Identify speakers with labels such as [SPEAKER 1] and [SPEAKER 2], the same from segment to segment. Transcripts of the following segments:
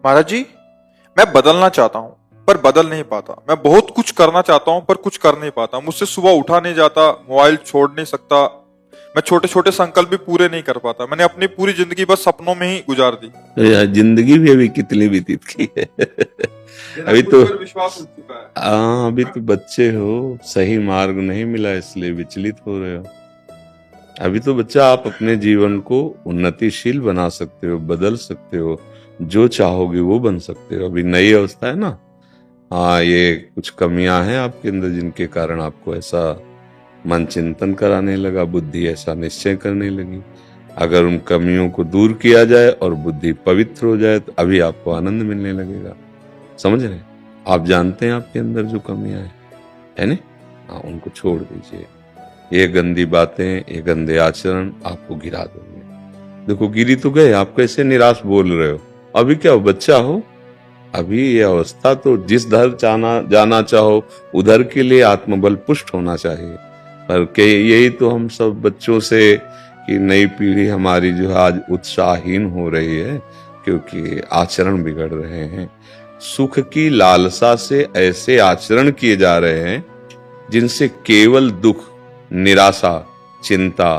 [SPEAKER 1] महाराज जी, मैं बदलना चाहता हूँ पर बदल नहीं पाता। मैं बहुत कुछ करना चाहता हूँ पर कुछ कर नहीं पाता। मुझसे सुबह उठा नहीं जाता, मोबाइल छोड़ नहीं सकता। मैं छोटे छोटे संकल्प भी पूरे नहीं कर पाता। मैंने अपनी पूरी जिंदगी बस सपनों में ही गुजार दी।
[SPEAKER 2] तो यह जिंदगी भी अभी कितनी व्यतीत की है। अभी
[SPEAKER 1] मुझ
[SPEAKER 2] तो
[SPEAKER 1] पर विश्वास उठ चुका है।
[SPEAKER 2] हाँ, अभी तो बच्चे हो, सही मार्ग नहीं मिला इसलिए विचलित हो रहे हो। अभी तो बच्चा, आप अपने जीवन को उन्नतिशील बना सकते हो, बदल सकते हो, जो चाहोगे वो बन सकते हो। अभी नई अवस्था है ना। हाँ, ये कुछ कमियां हैं आपके अंदर जिनके कारण आपको ऐसा मन चिंतन कराने लगा, बुद्धि ऐसा निश्चय करने लगी। अगर उन कमियों को दूर किया जाए और बुद्धि पवित्र हो जाए तो अभी आपको आनंद मिलने लगेगा। समझ रहे हैं? आप जानते हैं आपके अंदर जो कमियां है ना। हाँ, उनको छोड़ दीजिए। ये गंदी बातें, ये गंदे आचरण आपको गिरा देंगे। देखो, गिरी तो गए, आप कैसे निराश बोल रहे हो? अभी क्या हो, बच्चा हो। अभी ये अवस्था तो जिस दर जाना चाहो उधर के लिए आत्मबल पुष्ट होना चाहिए। पर के यही तो हम सब बच्चों से कि नई पीढ़ी हमारी जो है आज उत्साहहीन हो रही है, क्योंकि आचरण बिगड़ रहे हैं। सुख की लालसा से ऐसे आचरण किए जा रहे हैं जिनसे केवल दुख, निराशा, चिंता,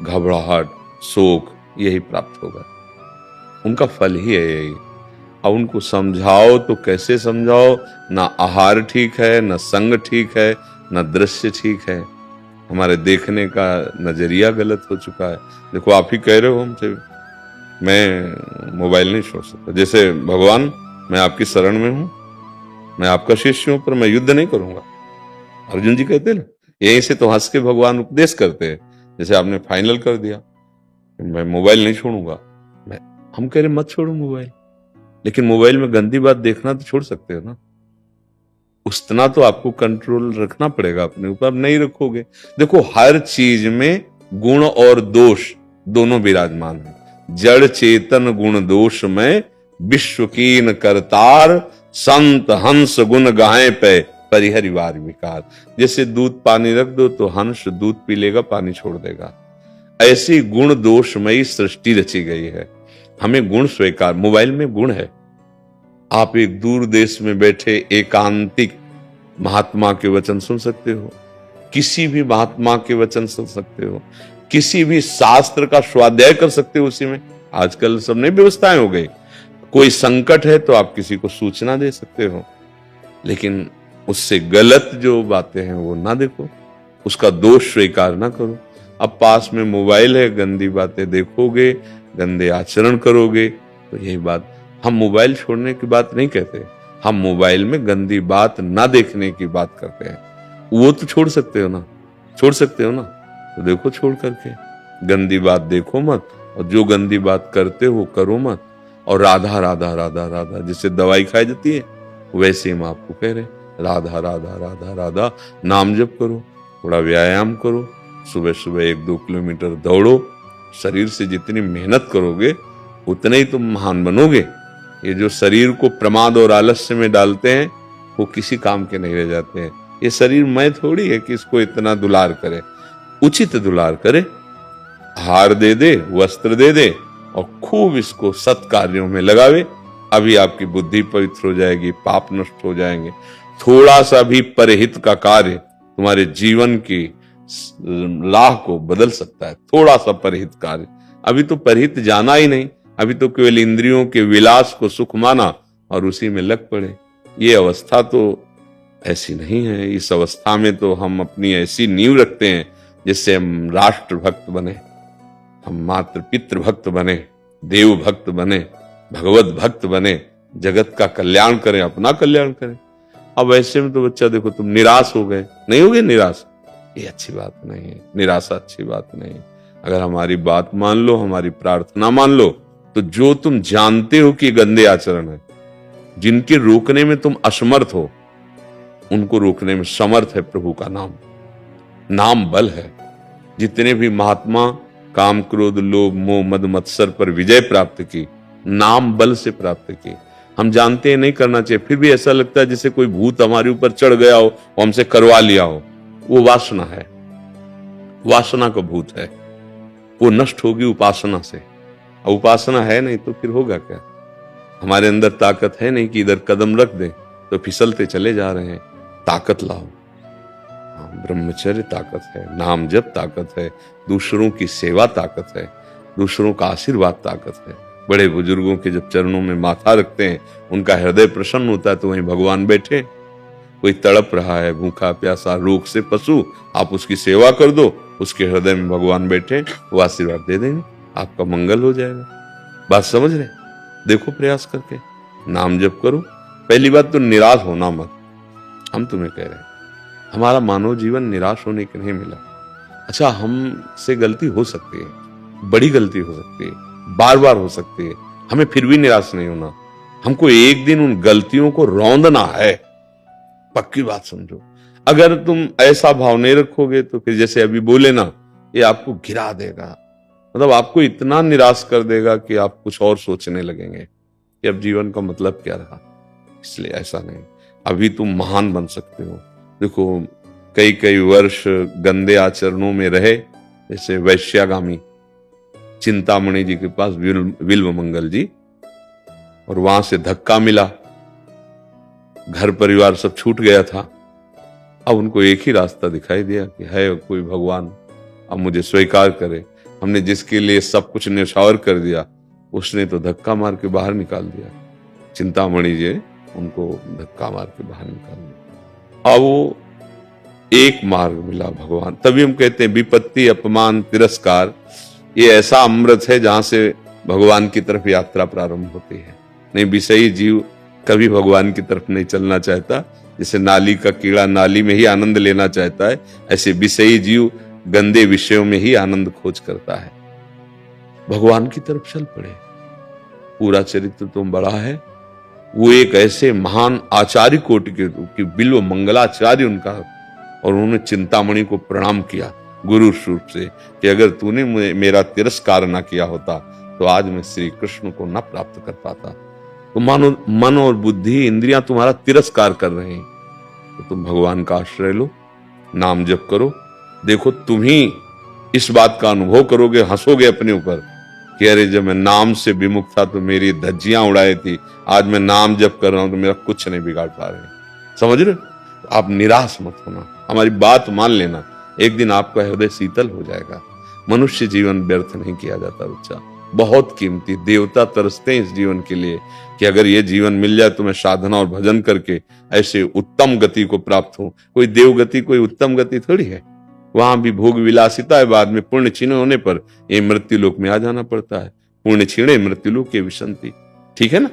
[SPEAKER 2] घबराहट, शोक यही प्राप्त होगा। उनका फल ही है यही। अब उनको समझाओ तो कैसे समझाओ? ना आहार ठीक है, ना संग ठीक है, ना दृश्य ठीक है। हमारे देखने का नजरिया गलत हो चुका है। देखो, आप ही कह रहे हो हमसे, मैं मोबाइल नहीं छोड़ सकता। जैसे भगवान, मैं आपकी शरण में हूं, मैं आपका शिष्य हूं, पर मैं युद्ध नहीं करूंगा। अर्जुन जी कहते हैं ना, यहीं से तो हंस के भगवान उपदेश करते हैं। जैसे आपने फाइनल कर दिया, मैं मोबाइल नहीं छोड़ूंगा। मैं हम कह रहे मत छोड़ो मोबाइल, लेकिन मोबाइल में गंदी बात देखना तो छोड़ सकते हो ना। उतना तो आपको कंट्रोल रखना पड़ेगा अपने ऊपर। नहीं रखोगे, देखो हर चीज में गुण और दोष दोनों विराजमान है। जड़ चेतन गुण दोष में विश्व कीन करतार, संत हंस गुण गाहे पे परिहरिवार विकार। जैसे दूध पानी रख दो तो हंस दूध पी लेगा, पानी छोड़ देगा। ऐसी गुण दोषमयी सृष्टि रची गई है। हमें गुण स्वीकार, मोबाइल में गुण है। आप एक दूर देश में बैठे एकांतिक महात्मा के वचन सुन सकते हो, किसी भी महात्मा के वचन सुन सकते हो, किसी भी शास्त्र का स्वाध्याय कर सकते हो। उसी में आजकल सब नई व्यवस्थाएं हो गई। कोई संकट है तो आप किसी को सूचना दे सकते हो, लेकिन उससे गलत जो बातें हैं वो ना देखो, उसका दोष स्वीकार ना करो। अब पास में मोबाइल है, गंदी बातें देखोगे, गंदे आचरण करोगे, तो यही बात। हम मोबाइल छोड़ने की बात नहीं कहते, हम मोबाइल में गंदी बात ना देखने की बात करते हैं। वो तो छोड़ सकते हो ना, छोड़ सकते हो ना, तो देखो छोड़ करके। गंदी बात देखो मत, और जो गंदी बात करते हो करो मत। और राधा राधा राधा राधा जैसे दवाई खाई जाती है, वैसे हम आपको कह रहे हैं, राधा राधा राधा राधा नाम जप करो, थोड़ा व्यायाम करो, सुबह सुबह 1-2 किलोमीटर दौड़ो। शरीर से जितनी मेहनत करोगे उतने ही तुम महान बनोगे। ये जो शरीर को प्रमाद और आलस्य में डालते हैं वो किसी काम के नहीं रह जाते हैं। ये शरीर मैं थोड़ी है कि इसको इतना दुलार करे, उचित दुलार करे, हार दे दे, वस्त्र दे दे और खूब इसको सत् कार्यों में लगावे। अभी आपकी बुद्धि पवित्र हो जाएगी, पाप नष्ट हो जाएंगे। थोड़ा सा भी परहित का कार्य तुम्हारे जीवन की लाह को बदल सकता है। थोड़ा सा परहित कार्य, अभी तो परहित जाना ही नहीं, अभी तो केवल इंद्रियों के विलास को सुख माना और उसी में लग पड़े। ये अवस्था तो ऐसी नहीं है। इस अवस्था में तो हम अपनी ऐसी नींव रखते हैं जिससे हम राष्ट्र भक्त बने, हम मातृ पितृ भक्त बने, देव भक्त बने, भगवत भक्त बने, जगत का कल्याण करें, अपना कल्याण करें। अब ऐसे में तो बच्चा देखो, तुम निराश हो गए, नहीं हो गए निराश, ये अच्छी बात नहीं है। निराशा अच्छी बात नहीं है। अगर हमारी बात मान लो, हमारी प्रार्थना मान लो, तो जो तुम जानते हो कि गंदे आचरण है, जिनके रोकने में तुम असमर्थ हो, उनको रोकने में समर्थ है प्रभु का नाम। नाम बल है। जितने भी महात्मा काम क्रोध लोभ मोह मद मत्सर पर विजय प्राप्त की, नाम बल से प्राप्त की। हम जानते हैं नहीं करना चाहिए, फिर भी ऐसा लगता है जैसे कोई भूत हमारे ऊपर चढ़ गया हो, हमसे करवा लिया हो। वो वासना है, वासना का भूत है। वो नष्ट होगी उपासना से। अब उपासना है नहीं तो फिर होगा क्या? हमारे अंदर ताकत है नहीं कि इधर कदम रख दें तो फिसलते चले जा रहे हैं। ताकत लाओ। ब्रह्मचर्य ताकत है, नाम जप ताकत है, दूसरों की सेवा ताकत है, दूसरों का आशीर्वाद ताकत है। बड़े बुजुर्गों के जब चरणों में माथा रखते हैं, उनका हृदय प्रसन्न होता है, तो वहीं भगवान बैठे। कोई तड़प रहा है, भूखा प्यासा रोग से पशु, आप उसकी सेवा कर दो, उसके हृदय में भगवान बैठे, वो आशीर्वाद दे देंगे, आपका मंगल हो जाएगा। बात समझ रहे? देखो प्रयास करके नाम जप करो। पहली बात तो निराश होना मत। हम तुम्हें कह रहे हैं, हमारा मानव जीवन निराश होने के नहीं मिला। अच्छा, हमसे गलती हो सकती है, बड़ी गलती हो सकती है, बार बार हो सकती है, हमें फिर भी निराश नहीं होना। हमको एक दिन उन गलतियों को रौंदना है, पक्की बात समझो। अगर तुम ऐसा भाव नहीं रखोगे तो फिर जैसे अभी बोले ना, ये आपको गिरा देगा, मतलब आपको इतना निराश कर देगा कि आप कुछ और सोचने लगेंगे कि अब जीवन का मतलब क्या रहा। इसलिए ऐसा नहीं, अभी तुम महान बन सकते हो। देखो, कई कई वर्ष गंदे आचरणों में रहे, जैसे वैश्यागामी चिंतामणि जी के पास विल्व मंगल जी, और वहां से धक्का मिला, घर परिवार सब छूट गया था। अब उनको एक ही रास्ता दिखाई दिया कि है कोई भगवान, अब मुझे स्वीकार करे। हमने जिसके लिए सब कुछ न्यौछावर कर दिया, उसने तो धक्का मार के बाहर निकाल दिया। चिंतामणि जी उनको धक्का मार के बाहर निकाल दिया। अब वो एक मार्ग मिला भगवान। तभी हम कहते हैं विपत्ति, अपमान, तिरस्कार, ये ऐसा अमृत है जहां से भगवान की तरफ यात्रा प्रारंभ होती है। नहीं, विषयी जीव कभी भगवान की तरफ नहीं चलना चाहता। जैसे नाली का कीड़ा नाली में ही आनंद लेना चाहता है, ऐसे विषयी जीव गंदे विषयों में ही आनंद खोज करता है। भगवान की तरफ चल पड़े। पूरा चरित्र तो बड़ा है। वो एक ऐसे महान आचार्य कोटि के बिल्व मंगलाचार्य उनका, और उन्होंने चिंतामणि को प्रणाम किया गुरु रूप से कि अगर तूने मेरा तिरस्कार ना किया होता तो आज मैं श्री कृष्ण को ना प्राप्त कर पाता। तो मानो मन और बुद्धि इंद्रियां तुम्हारा तिरस्कार कर रहे हैं, तो तुम भगवान का आश्रय लो, नाम जप करो। देखो, तुम ही इस बात का अनुभव करोगे, हंसोगे अपने ऊपर कि अरे जब मैं नाम से विमुख था तो मेरी धज्जियां उड़ाई थी, आज मैं नाम जप कर रहा हूं तो मेरा कुछ नहीं बिगाड़ पा रहे। समझ रहे? आप निराश मत होना, हमारी बात मान लेना, एक दिन आपका हृदय शीतल हो जाएगा। मनुष्य जीवन व्यर्थ नहीं किया जाता बच्चा, बहुत कीमती। देवता तरसते हैं इस जीवन के लिए कि अगर ये जीवन मिल जाए तो मैं साधना और भजन करके ऐसे उत्तम गति को प्राप्त हूं। कोई देव गति कोई उत्तम गति थोड़ी है, वहां भी भोग विलासिता है, बाद में पुण्य क्षीण होने पर ये मृत्यु लोक में आ जाना पड़ता है। पुण्य क्षीणे मृत्यु लोक के विशंति। ठीक है ना?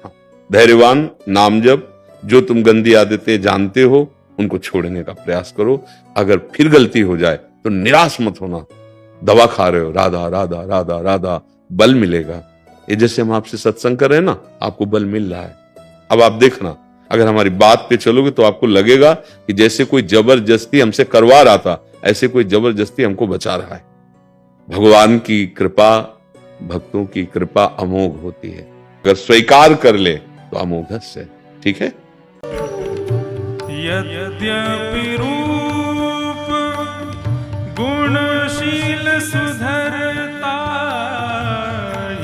[SPEAKER 2] हाँ। धैर्यवान, नाम जप, जो तुम गंदी आदतें जानते हो उनको छोड़ने का प्रयास करो। अगर फिर गलती हो जाए तो निराश मत होना। दवा खा रहे हो, राधा राधा राधा राधा, बल मिलेगा। ये जैसे हम आपसे सत्संग कर रहे हैं ना, आपको बल मिल रहा है। अब आप देखना, अगर हमारी बात पे चलोगे तो आपको लगेगा कि जैसे कोई जबरदस्ती हमसे करवा रहा था, ऐसे कोई जबरदस्ती हमको बचा रहा है। भगवान की कृपा, भक्तों की कृपा अमोघ होती है। अगर स्वीकार कर ले तो अमोघस्य। ठीक है?
[SPEAKER 3] यद्यपि रूप गुणशील सुधरता,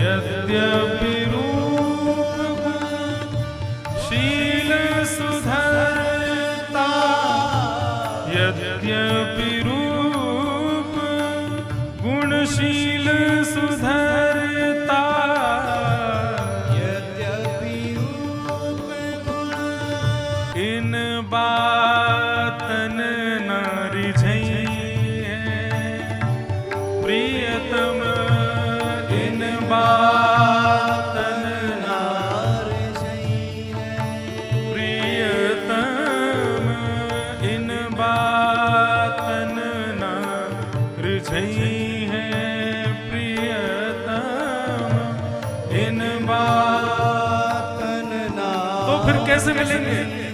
[SPEAKER 3] यद्यपि रूप शील सुधरता, यद्यपि रूप गुणशील सुधरता, यद्यपि रूप इन बातन न रिझई है प्रियतम, इन बातन न रिझई है प्रियतम, इन बातन न रिझई है प्रियतम, इन बातन न। तो फिर कैसे मिलेंगे?